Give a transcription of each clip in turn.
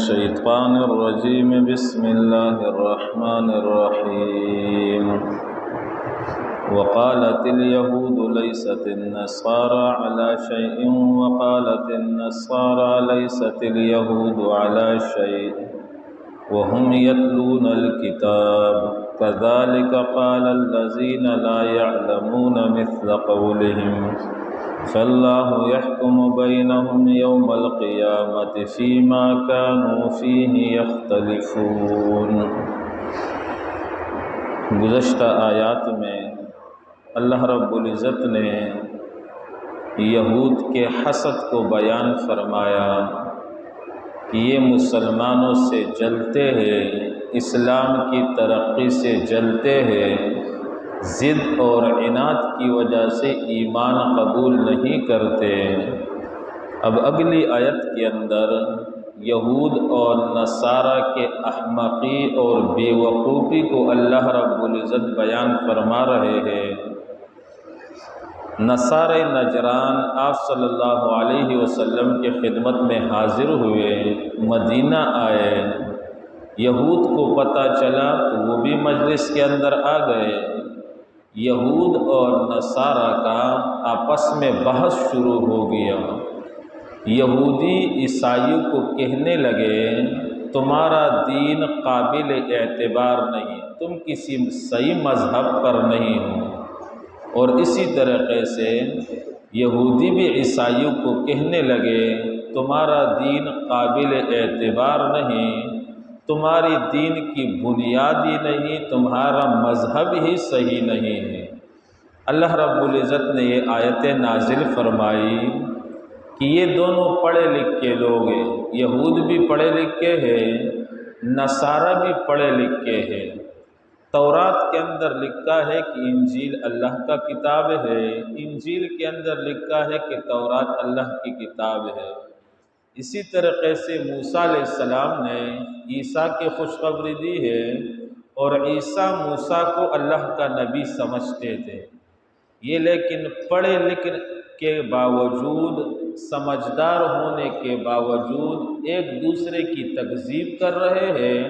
الشيطان الرجيم بسم الله الرحمن الرحيم وقالت اليهود ليست النصارى على شيء وقالت النصارى ليست اليهود على شيء وهم يتلون الكتاب كذلك قال الذين لا يعلمون مثل قولهم فالله يحكم بينهم يوم القيامة فيما كانوا فيه يختلفون۔ گزشتہ آیات میں اللہ رب العزت نے یہود کے حسد کو بیان فرمایا کہ یہ مسلمانوں سے جلتے ہیں، اسلام کی ترقی سے جلتے ہیں، ضد اور عناد کی وجہ سے ایمان قبول نہیں کرتے۔ اب اگلی آیت کے اندر یہود اور نصارہ کے احمقی اور بے وقوفی کو اللہ رب العزت بیان فرما رہے ہیں۔ نصارہ نجران آپ صلی اللہ علیہ وسلم کے خدمت میں حاضر ہوئے، مدینہ آئے، یہود کو پتہ چلا تو وہ بھی مجلس کے اندر آ گئے۔ یہود اور نصارہ کا آپس میں بحث شروع ہو گیا۔ یہودی عیسائیوں کو کہنے لگے تمہارا دین قابل اعتبار نہیں، تم کسی صحیح مذہب پر نہیں ہو، اور اسی طریقے سے یہودی بھی عیسائیوں کو کہنے لگے تمہارا دین قابل اعتبار نہیں، تمہاری دین کی بنیاد ہی نہیں، تمہارا مذہب ہی صحیح نہیں ہے۔ اللہ رب العزت نے یہ آیتیں نازل فرمائی کہ یہ دونوں پڑھے لکھے لوگ ہیں، یہود بھی پڑھے لکھے ہیں، نصارہ بھی پڑھے لکھے ہیں۔ تورات کے اندر لکھا ہے کہ انجیل اللہ کا کتاب ہے، انجیل کے اندر لکھا ہے کہ تورات اللہ کی کتاب ہے۔ اسی طریقے سے موسیٰ علیہ السلام نے عیسیٰ کی خوشخبری دی ہے، اور عیسیٰ موسیٰ کو اللہ کا نبی سمجھتے تھے۔ یہ لیکن پڑھے لکھے کے باوجود، سمجھدار ہونے کے باوجود ایک دوسرے کی تکذیب کر رہے ہیں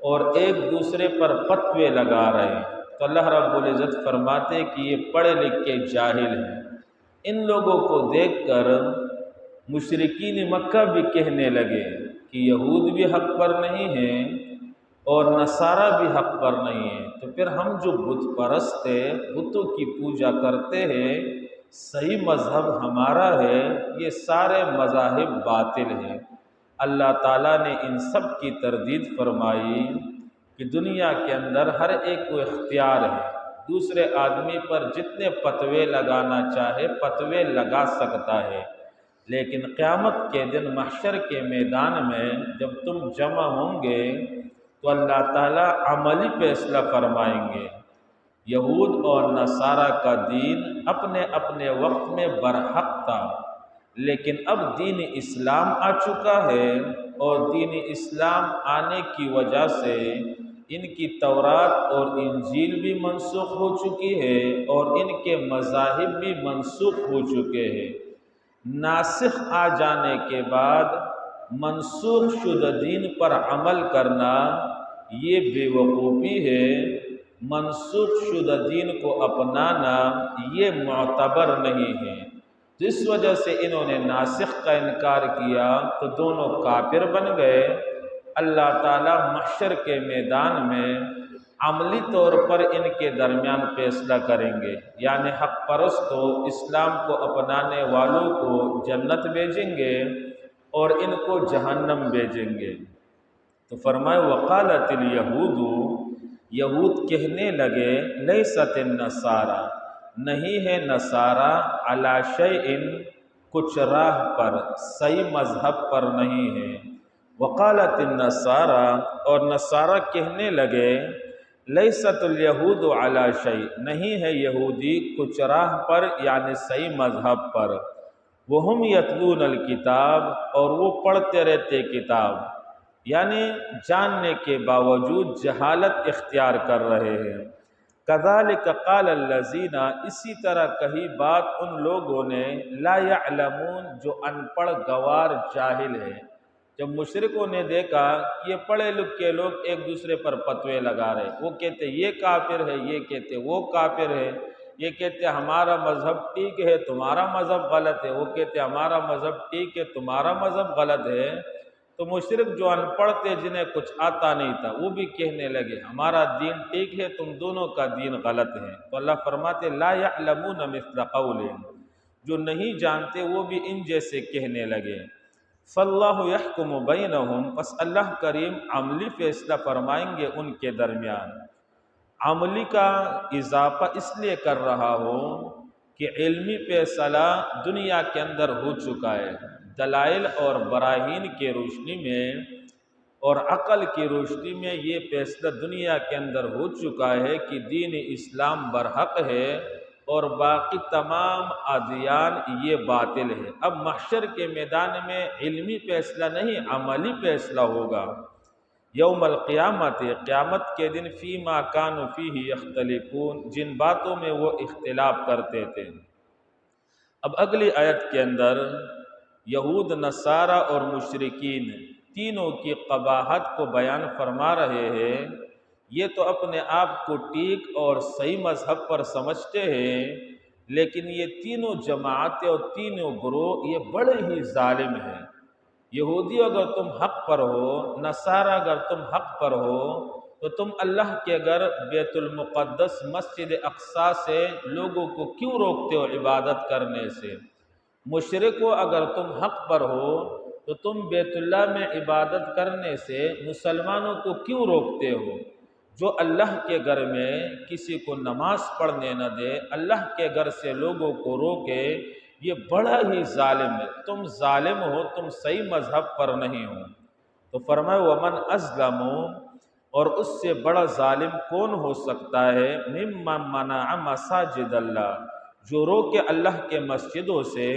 اور ایک دوسرے پر فتوے لگا رہے ہیں۔ تو اللہ رب العزت فرماتے ہیں کہ یہ پڑھے لکھے جاہل ہیں۔ ان لوگوں کو دیکھ کر مشرکین مکہ بھی کہنے لگے کہ یہود بھی حق پر نہیں ہیں اور نصارہ بھی حق پر نہیں ہیں، تو پھر ہم جو بت پرست ہیں، بتوں کی پوجا کرتے ہیں، صحیح مذہب ہمارا ہے، یہ سارے مذاہب باطل ہیں۔ اللہ تعالیٰ نے ان سب کی تردید فرمائی کہ دنیا کے اندر ہر ایک کو اختیار ہے، دوسرے آدمی پر جتنے فتوے لگانا چاہے فتوے لگا سکتا ہے، لیکن قیامت کے دن محشر کے میدان میں جب تم جمع ہوں گے تو اللہ تعالیٰ عملی فیصلہ فرمائیں گے۔ یہود اور نصارہ کا دین اپنے اپنے وقت میں برحق تھا، لیکن اب دین اسلام آ چکا ہے، اور دین اسلام آنے کی وجہ سے ان کی تورات اور انجیل بھی منسوخ ہو چکی ہے اور ان کے مذاہب بھی منسوخ ہو چکے ہیں۔ ناسخ آ جانے کے بعد منسوخ شدہ دین پر عمل کرنا یہ بے وقوفی ہے، منسوخ شدہ دین کو اپنانا یہ معتبر نہیں ہے۔ جس وجہ سے انہوں نے ناسخ کا انکار کیا تو دونوں کافر بن گئے۔ اللہ تعالیٰ محشر کے میدان میں عملی طور پر ان کے درمیان فیصلہ کریں گے، یعنی حق پرستوں اسلام کو اپنانے والوں کو جنت بھیجیں گے اور ان کو جہنم بھیجیں گے۔ تو فرمائے وقالت الیہود، یہود کہنے لگے لیست النصارى، نہیں ہے نصارہ علی شیء، کچھ راہ پر، صحیح مذہب پر نہیں ہے۔ وقالت النصارى، اور نصارہ کہنے لگے لیست الیہود علی شیء، نہیں ہے یہودی کچھ راہ پر یعنی صحیح مذہب پر۔ وہم یتلون الکتاب، اور وہ پڑھتے رہتے کتاب، یعنی جاننے کے باوجود جہالت اختیار کر رہے ہیں۔ کذالک قال الذین، اسی طرح کہی بات ان لوگوں نے لا یعلمون، جو ان پڑھ گوار جاہل ہے، جب مشرکوں نے دیکھا کہ یہ پڑھے لکھے لوگ ایک دوسرے پر فتوے لگا رہے، وہ کہتے یہ کافر ہے، یہ کہتے وہ کافر ہے، یہ کہتے ہمارا مذہب ٹھیک ہے تمہارا مذہب غلط ہے، وہ کہتے ہمارا مذہب ٹھیک ہے تمہارا مذہب غلط ہے، تو مشرک جو ان پڑھ تھے جنہیں کچھ آتا نہیں تھا وہ بھی کہنے لگے ہمارا دین ٹھیک ہے تم دونوں کا دین غلط ہے۔ تو اللہ فرماتے لا یعلمون مثل قولہم، جو نہیں جانتے وہ بھی ان جیسے کہنے لگے۔ فاللہ یحکم بینہم، پس اللہ کریم عملی فیصلہ فرمائیں گے ان کے درمیان۔ عملی کا اضافہ اس لیے کر رہا ہو کہ علمی فیصلہ دنیا کے اندر ہو چکا ہے، دلائل اور براہین کی روشنی میں اور عقل کی روشنی میں یہ فیصلہ دنیا کے اندر ہو چکا ہے کہ دین اسلام برحق ہے اور باقی تمام ادیان یہ باطل ہے۔ اب محشر کے میدان میں علمی فیصلہ نہیں عملی فیصلہ ہوگا۔ یوم القیامت، قیامت کے دن فیما کانوا فیہ یختلفون، جن باتوں میں وہ اختلاف کرتے تھے۔ اب اگلی آیت کے اندر یہود نصارہ اور مشرکین تینوں کی قباحت کو بیان فرما رہے ہیں۔ یہ تو اپنے آپ کو ٹھیک اور صحیح مذہب پر سمجھتے ہیں، لیکن یہ تینوں جماعتیں اور تینوں گروہ یہ بڑے ہی ظالم ہیں۔ یہودی اگر تم حق پر ہو، نصارہ اگر تم حق پر ہو، تو تم اللہ کے گھر بیت المقدس مسجد اقصی سے لوگوں کو کیوں روکتے ہو عبادت کرنے سے؟ مشرکو اگر تم حق پر ہو تو تم بیت اللہ میں عبادت کرنے سے مسلمانوں کو کیوں روکتے ہو؟ جو اللہ کے گھر میں کسی کو نماز پڑھنے نہ دے، اللہ کے گھر سے لوگوں کو روکے، یہ بڑا ہی ظالم ہے۔ تم ظالم ہو، تم صحیح مذہب پر نہیں ہو۔ تو فرمائے ومن ازلم، اور اس سے بڑا ظالم کون ہو سکتا ہے؟ ممن منع مساجد اللہ، جو روکے اللہ کے مسجدوں سے،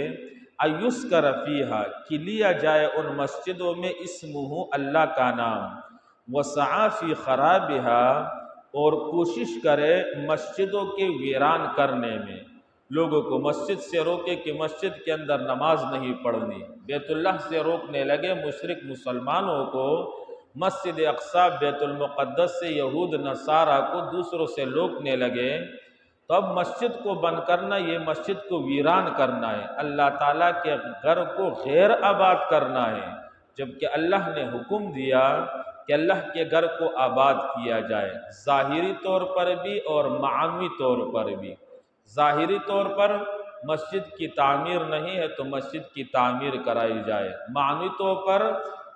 ایذکر فیہا، کہ لیا جائے ان مسجدوں میں اسمہ اللہ کا نام، وسعی فی خرابہا، اور کوشش کرے مسجدوں کے ویران کرنے میں۔ لوگوں کو مسجد سے روکے کہ مسجد کے اندر نماز نہیں پڑھنی، بیت اللہ سے روکنے لگے مشرک مسلمانوں کو، مسجد اقصی بیت المقدس سے یہود نصارہ کو دوسروں سے روکنے لگے، تو اب مسجد کو بند کرنا یہ مسجد کو ویران کرنا ہے، اللہ تعالیٰ کے گھر کو غیر آباد کرنا ہے، جبکہ اللہ نے حکم دیا کہ اللہ کے گھر کو آباد کیا جائے، ظاہری طور پر بھی اور معنوی طور پر بھی۔ ظاہری طور پر مسجد کی تعمیر نہیں ہے تو مسجد کی تعمیر کرائی جائے، معنوی طور پر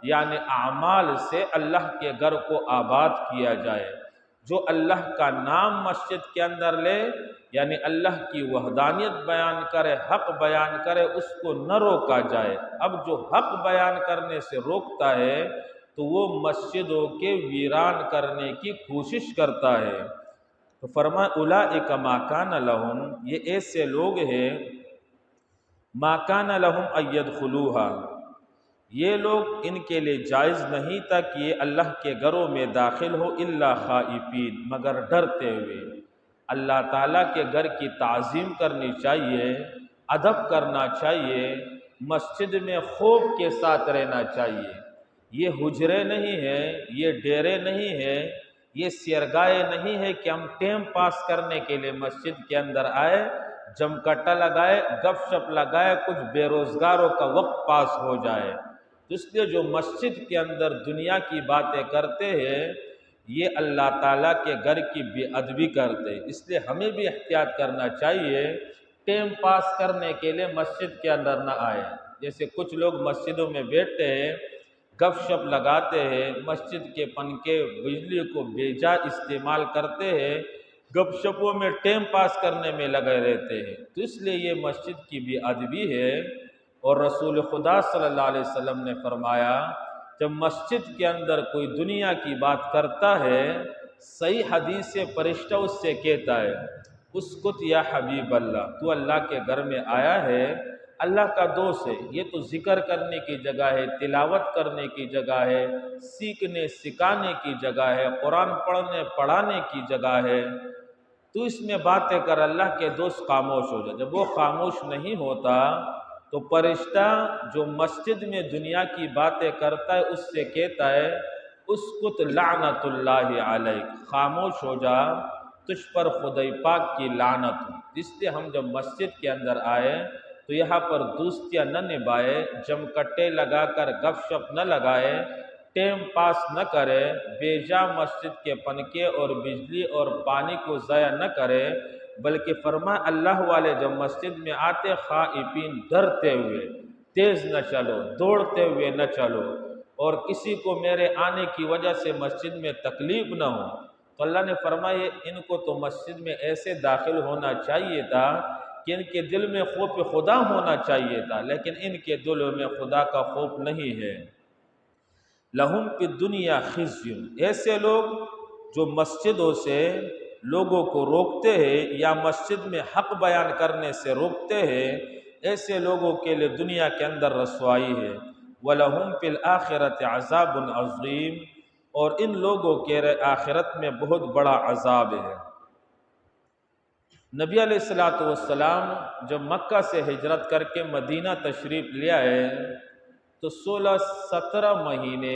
یعنی اعمال سے اللہ کے گھر کو آباد کیا جائے۔ جو اللہ کا نام مسجد کے اندر لے یعنی اللہ کی وحدانیت بیان کرے، حق بیان کرے، اس کو نہ روکا جائے۔ اب جو حق بیان کرنے سے روکتا ہے تو وہ مسجدوں کے ویران کرنے کی کوشش کرتا ہے۔ تو فرمایا اولئک ما کان لہم، یہ ایسے لوگ ہیں ما کان لہم ان یدخلوہا، یہ لوگ ان کے لیے جائز نہیں تھا کہ یہ اللہ کے گھروں میں داخل ہو الا خائفین، مگر ڈرتے ہوئے۔ اللہ تعالیٰ کے گھر کی تعظیم کرنی چاہیے، ادب کرنا چاہیے، مسجد میں خوف کے ساتھ رہنا چاہیے۔ یہ حجرے نہیں ہیں، یہ ڈیرے نہیں ہیں، یہ سیرگاہیں نہیں ہے کہ ہم ٹائم پاس کرنے کے لیے مسجد کے اندر آئے، جم کٹا لگائے، گپ شپ لگائے، کچھ بے روزگاروں کا وقت پاس ہو جائے۔ اس لیے جو مسجد کے اندر دنیا کی باتیں کرتے ہیں یہ اللہ تعالیٰ کے گھر کی بے ادبی کرتے ہیں، اس لیے ہمیں بھی احتیاط کرنا چاہیے، ٹائم پاس کرنے کے لیے مسجد کے اندر نہ آئے۔ جیسے کچھ لوگ مسجدوں میں بیٹھتے ہیں، گپ شپ لگاتے ہیں، مسجد کے پنکھے بجلی کو بے جا استعمال کرتے ہیں، گپ شپوں میں ٹائم پاس کرنے میں لگے رہتے ہیں، تو اس لیے یہ مسجد کی بے ادبی ہے۔ اور رسول خدا صلی اللہ علیہ وسلم نے فرمایا جب مسجد کے اندر کوئی دنیا کی بات کرتا ہے، صحیح حدیث سے فرشتہ اس سے کہتا ہے اسکت یا حبیب اللہ، تو اللہ کے گھر میں آیا ہے، اللہ کا دوست ہے، یہ تو ذکر کرنے کی جگہ ہے، تلاوت کرنے کی جگہ ہے، سیکھنے سکھانے کی جگہ ہے، قرآن پڑھنے پڑھانے کی جگہ ہے، تو اس میں باتیں کر، اللہ کے دوست خاموش ہو جائے۔ جب وہ خاموش نہیں ہوتا تو فرشتہ جو مسجد میں دنیا کی باتیں کرتا ہے اس سے کہتا ہے اسکت لعنت اللہ علیک، خاموش ہو جا، تجھ پر خدای پاک کی لعنت ہو۔ جس سے ہم جب مسجد کے اندر آئے تو یہاں پر دوستیاں نہ نبھائے، جمکٹے لگا کر گپ شپ نہ لگائے، ٹائم پاس نہ کرے، بے جا مسجد کے پنکے اور بجلی اور پانی کو ضائع نہ کرے، بلکہ فرمایا اللہ والے جب مسجد میں آتے خائفین، ڈرتے ہوئے، تیز نہ چلو، دوڑتے ہوئے نہ چلو، اور کسی کو میرے آنے کی وجہ سے مسجد میں تکلیف نہ ہو۔ تو اللہ نے فرمایا ان کو تو مسجد میں ایسے داخل ہونا چاہیے تھا کہ ان کے دل میں خوف خدا ہونا چاہیے تھا، لیکن ان کے دلوں میں خدا کا خوف نہیں ہے۔ لہم فی الدنیا خزی، ایسے لوگ جو مسجدوں سے لوگوں کو روکتے ہیں یا مسجد میں حق بیان کرنے سے روکتے ہیں، ایسے لوگوں کے لیے دنیا کے اندر رسوائی ہے۔ وَلَهُمْ فِي الْآخِرَةِ عَذَابٌ عَظِيمٌ، اور ان لوگوں کے آخرت میں بہت بڑا عذاب ہے۔ نبی علیہ السلام جب مکہ سے ہجرت کر کے مدینہ تشریف لے آئے تو 16-17 مہینے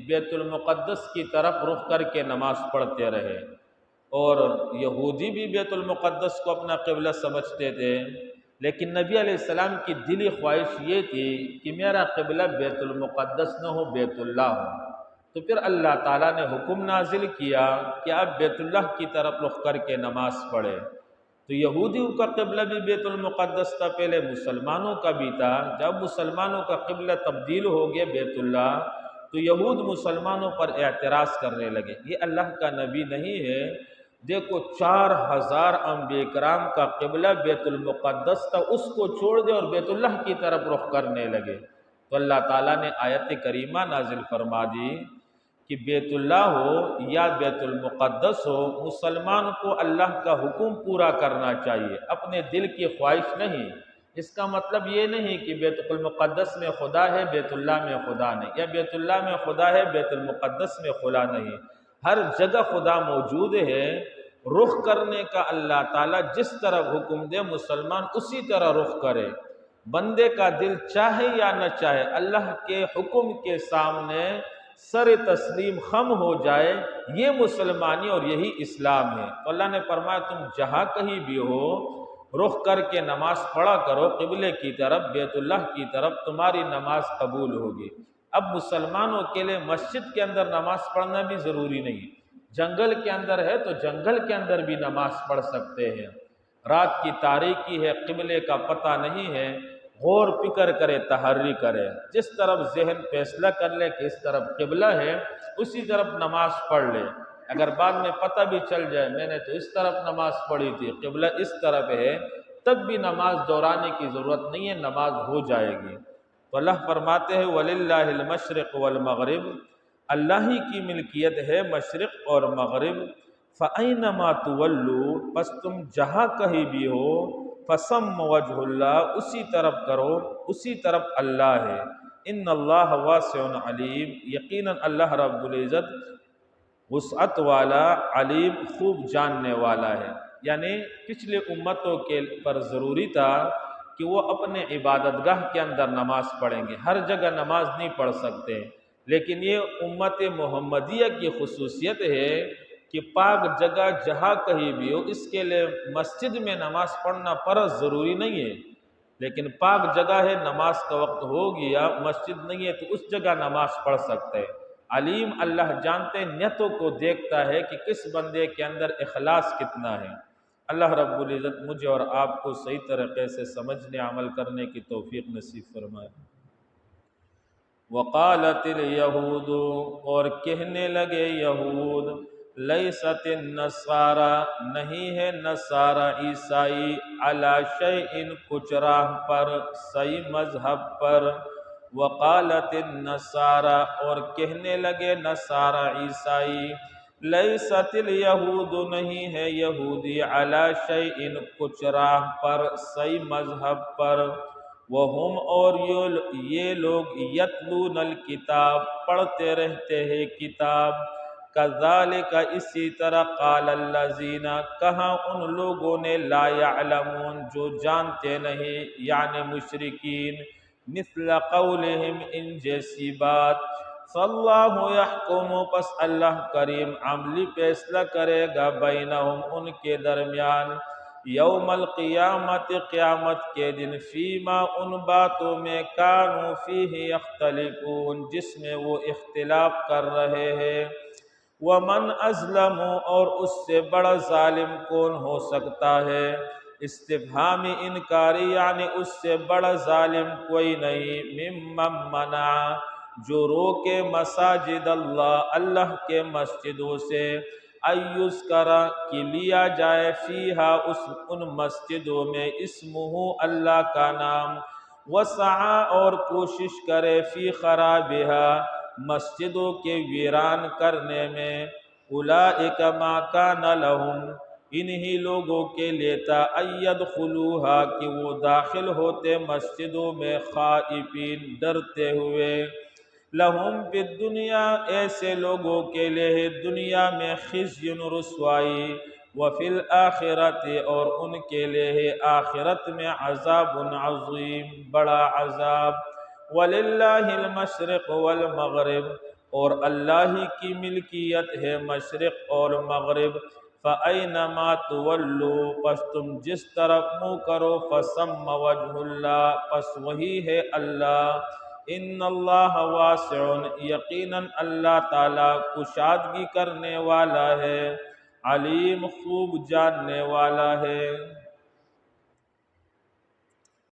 بیت المقدس کی طرف رخ کر کے نماز پڑھتے رہے، اور یہودی بھی بیت المقدس کو اپنا قبلہ سمجھتے تھے، لیکن نبی علیہ السلام کی دلی خواہش یہ تھی کہ میرا قبلہ بیت المقدس نہ ہو، بیت اللہ ہو۔ تو پھر اللہ تعالیٰ نے حکم نازل کیا کہ آپ بیت اللہ کی طرف رخ کر کے نماز پڑھیں۔ تو یہودیوں کا قبلہ بھی بیت المقدس تھا، پہلے مسلمانوں کا بھی تھا۔ جب مسلمانوں کا قبلہ تبدیل ہو گیا بیت اللہ، تو یہود مسلمانوں پر اعتراض کرنے لگے یہ اللہ کا نبی نہیں ہے، دیکھو 4000 انبیاء کرام کا قبلہ بیت المقدس تھا، اس کو چھوڑ دے اور بیت اللہ کی طرف رخ کرنے لگے۔ تو اللہ تعالیٰ نے آیت کریمہ نازل فرما دی کہ بیت اللہ ہو یا بیت المقدس ہو، مسلمان کو اللہ کا حکم پورا کرنا چاہیے، اپنے دل کی خواہش نہیں۔ اس کا مطلب یہ نہیں کہ بیت المقدس میں خدا ہے بیت اللہ میں خدا نہیں، یا بیت اللہ میں خدا ہے بیت المقدس میں خدا نہیں، ہر جگہ خدا موجود ہے۔ رخ کرنے کا اللہ تعالیٰ جس طرح حکم دے مسلمان اسی طرح رخ کرے، بندے کا دل چاہے یا نہ چاہے، اللہ کے حکم کے سامنے سر تسلیم خم ہو جائے، یہ مسلمانی اور یہی اسلام ہے۔ تو اللہ نے فرمایا تم جہاں کہیں بھی ہو رخ کر کے نماز پڑھا کرو قبلے کی طرف، بیت اللہ کی طرف، تمہاری نماز قبول ہوگی۔ اب مسلمانوں کے لیے مسجد کے اندر نماز پڑھنا بھی ضروری نہیں، جنگل کے اندر ہے تو جنگل کے اندر بھی نماز پڑھ سکتے ہیں۔ رات کی تاریکی ہے، قبلے کا پتہ نہیں ہے، غور فکر کرے، تحری کرے، جس طرف ذہن فیصلہ کر لے کہ اس طرف قبلہ ہے اسی طرف نماز پڑھ لے۔ اگر بعد میں پتہ بھی چل جائے میں نے تو اس طرف نماز پڑھی تھی، قبلہ اس طرف ہے، تب بھی نماز دہرانے کی ضرورت نہیں ہے، نماز ہو جائے گی۔ تو اللہ فرماتے ہیں وَلِلَّهِ الْمَشْرِقُ وَالْمَغْرِبُ، اللہ ہی کی ملکیت ہے مشرق اور مغرب۔ فَأَيْنَمَا تُوَلُّوا، پس تم جہاں کہیں بھی ہو، فَثَمَّ وَجْهُ اللَّهِ، اسی طرف کرو، اسی طرف اللہ ہے۔ ان اللہ واسع علیم، یقیناً اللہ رب العزت وسعت والا، علیم خوب جاننے والا ہے۔ یعنی پچھلے امتوں کے پر ضروری تھا کہ وہ اپنے عبادت گاہ کے اندر نماز پڑھیں گے، ہر جگہ نماز نہیں پڑھ سکتے، لیکن یہ امت محمدیہ کی خصوصیت ہے کہ پاک جگہ جہاں کہیں بھی ہو اس کے لیے مسجد میں نماز پڑھنا فرض ضروری نہیں ہے، لیکن پاک جگہ ہے، نماز کا وقت ہو گیا، مسجد نہیں ہے تو اس جگہ نماز پڑھ سکتے ہیں۔ علیم، اللہ جانتے ہیں، نیتوں کو دیکھتا ہے کہ کس بندے کے اندر اخلاص کتنا ہے۔ اللہ رب العزت مجھے اور آپ کو صحیح طریقے سے سمجھنے عمل کرنے کی توفیق نصیب فرمائے۔ وقالت الیہود، اور کہنے لگے یہود، لیست النصارى، نہیں ہے نصارہ عیسائی، علی شیء کچھ راہ پر، صحیح مذہب پر۔ وقالت النصارى، اور کہنے لگے نصارہ عیسائی، لیست الیہود، نہیں ہے یہودی، علی شیء کچھ راہ پر، صحیح مذہب پر۔ وہم، اور یہ لوگ، یتلون الکتاب، پڑھتے رہتے ہیں کتاب۔ کذالک اسی طرح قال الذین کہا ان لوگوں نے لا یعلمون جو جانتے نہیں یعنی مشرکین مثل قولہم ان جیسی بات فاللہ یحکم پس اللہ کریم عملی فیصلہ کرے گا بینہم ان کے درمیان یوم القیامت قیامت کے دن فیما ان باتوں میں کانوا فیہ یختلفون جس میں وہ اختلاف کر رہے ہیں ومن اظلم اور اس سے بڑا ظالم کون ہو سکتا ہے استفہامی انکاری یعنی اس سے بڑا ظالم کوئی نہیں ممن منع جو روکے مساجد اللہ اللہ کے مسجدوں سے ایذکرا کہ لیا جائے فیہا ان مسجدوں میں اسمہ اللہ کا نام وسعی اور کوشش کرے فی خرابہا مسجدوں کے ویران کرنے میں اولئک ما کان لہم انہی لوگوں کے لیے تھا ایدخلوہا کہ وہ داخل ہوتے مسجدوں میں خائفین ڈرتے ہوئے لہم فی الدنیا ایسے لوگوں کے لیے دنیا میں خزی رسوائی وفی الآخرت اور ان کے لیے آخرت میں عذاب عظیم بڑا عذاب وَلِلَّهِ الْمَشْرِقُ وَالْمَغْرِبُ اور اللہ ہی کی ملکیت ہے مشرق اور مغرب فَأَيْنَمَا تُوَلُّوا پس تم جس طرف منہ کرو فَثَمَّ وَجْهُ اللَّهِ پس وہی ہے اللہ ان اللہ واسع یقیناً اللہ تعالی کشادگی کرنے والا ہے علیم خوب جاننے والا ہے